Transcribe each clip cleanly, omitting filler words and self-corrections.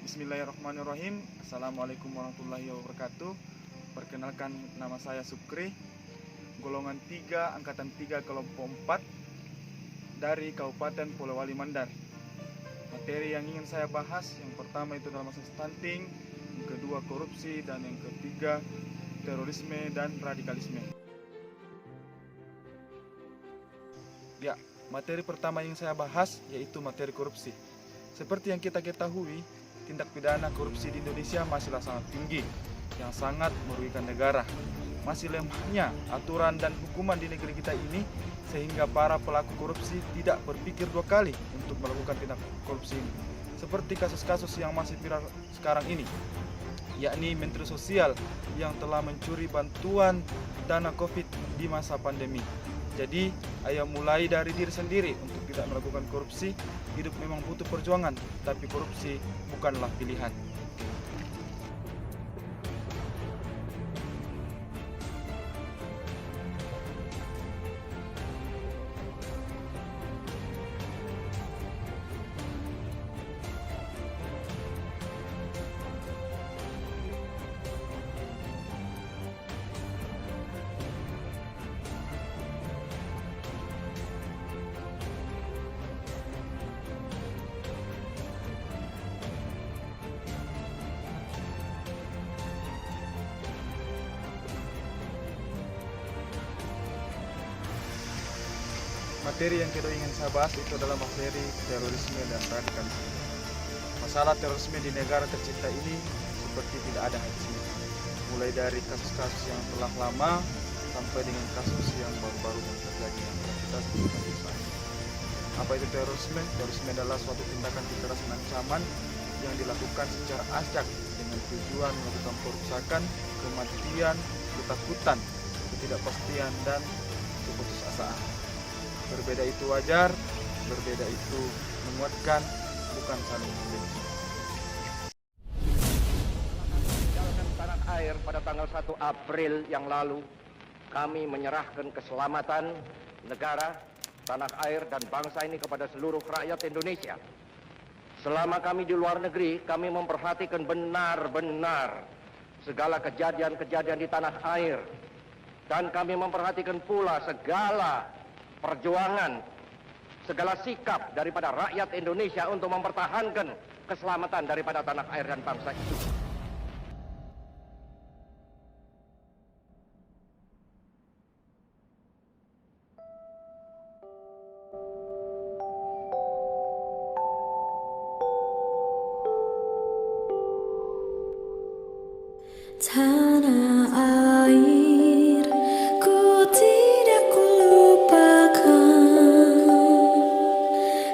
Bismillahirrahmanirrahim. Assalamualaikum warahmatullahi wabarakatuh. Perkenalkan, nama saya Sukri, golongan 3, angkatan 3, kelompok 4 dari Kabupaten Polewali Mandar. Materi yang ingin saya bahas, yang pertama itu adalah masalah stunting, yang kedua korupsi, dan yang ketiga terorisme dan radikalisme. Ya, materi pertama yang saya bahas yaitu materi korupsi. Seperti yang kita ketahui, tindak pidana korupsi di Indonesia masihlah sangat tinggi, yang sangat merugikan negara. Masih lemahnya aturan dan hukuman di negeri kita ini, sehingga para pelaku korupsi tidak berpikir dua kali untuk melakukan tindak korupsi ini. Seperti kasus-kasus yang masih viral sekarang ini, yakni Menteri Sosial yang telah mencuri bantuan dana COVID di masa pandemi. Jadi, ayo mulai dari diri sendiri untuk tidak melakukan korupsi. Hidup memang butuh perjuangan, tapi korupsi bukanlah pilihan. Materi yang kedua ingin saya bahas itu adalah materi terorisme dan radikalisme. Masalah terorisme di negara tercinta ini seperti tidak ada habisnya. Mulai dari kasus-kasus yang telah lama sampai dengan kasus yang baru-baru yang terjadi yang kita sebutkan di sana. Apa itu terorisme? Terorisme adalah suatu tindakan kekerasan ancaman yang dilakukan secara acak dengan tujuan melakukan perusakan, kematian, ketakutan, ketidakpastian, dan keputusasaan. Berbeda itu wajar, berbeda itu menguatkan, bukan saling membenci. Meninggalkan tanah air pada tanggal 1 April yang lalu, kami menyerahkan keselamatan negara, tanah air, dan bangsa ini kepada seluruh rakyat Indonesia. Selama kami di luar negeri, kami memperhatikan benar-benar segala kejadian-kejadian di tanah air. Dan kami memperhatikan pula segala perjuangan, segala sikap daripada rakyat Indonesia untuk mempertahankan keselamatan daripada tanah air dan bangsa itu. Tanah air, ku tidak lupakan,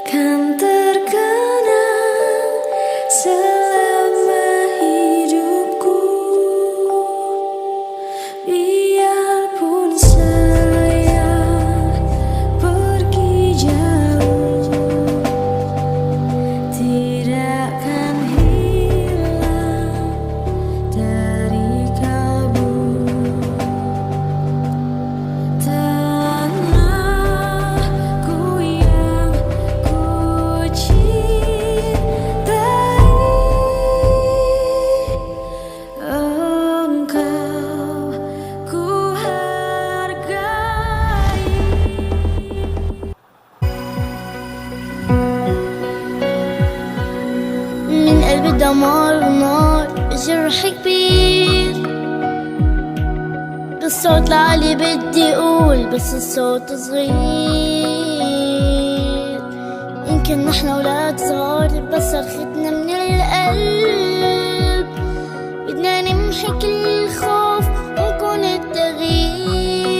kan terkenang selama hidupku. Biarpun saya pergi jauh, tidak akan hilang dari tanahku yang ku cintai. Engkau ku hargai. من قلب الدمار ونار جرح كبير، بالصوت العالي بدي اقول بس الصوت صغير. يمكن نحن اولاد صغار بس صرختنا من القلب، بدنا نمحي كل الخوف ونكون التغيير.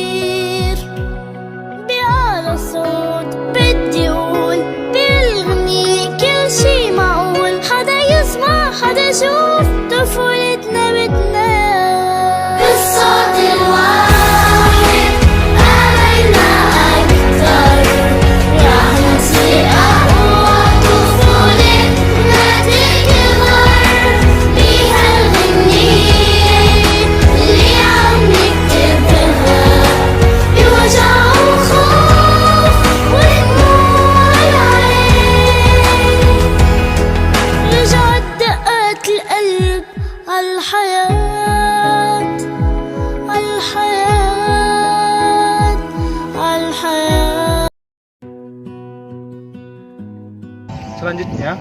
بأعلى صوت بدي اقول بالغنية كل شي معقول، حدا يسمع حدا يشوف طفولتنا بدنا بالصوت الواحد آمنا أكثر، راح نسيق أقوى طفولتنا تكبر بهالغنية اللي عم نكتبها بوجع وخوف. Selanjutnya,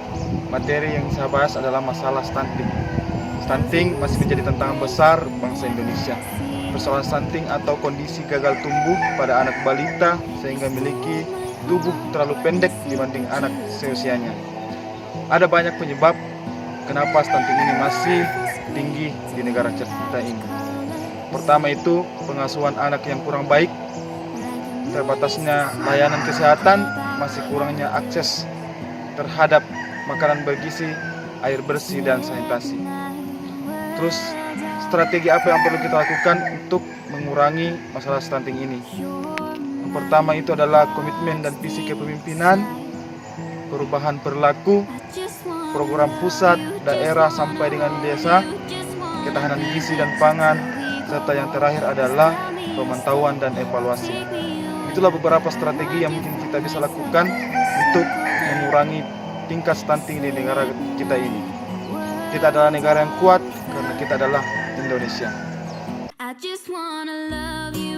materi yang saya bahas adalah masalah stunting. Stunting masih menjadi tantangan besar bangsa Indonesia. Persoalan stunting atau kondisi gagal tumbuh pada anak balita sehingga memiliki tubuh terlalu pendek dibanding anak seusianya. Ada banyak penyebab kenapa stunting ini masih tinggi di negara kita ini. Pertama itu pengasuhan anak yang kurang baik, terbatasnya layanan kesehatan, masih kurangnya akses terhadap makanan bergizi, air bersih, dan sanitasi. Terus, strategi apa yang perlu kita lakukan untuk mengurangi masalah stunting ini? Yang pertama itu adalah komitmen dan visi kepemimpinan, perubahan perilaku, program pusat, daerah sampai dengan desa, ketahanan gizi dan pangan, serta yang terakhir adalah pemantauan dan evaluasi. Itulah beberapa strategi yang mungkin kita bisa lakukan untuk mengurangi tingkat stunting di negara kita ini. Kita adalah negara yang kuat karena kita adalah Indonesia. I just wanna love you.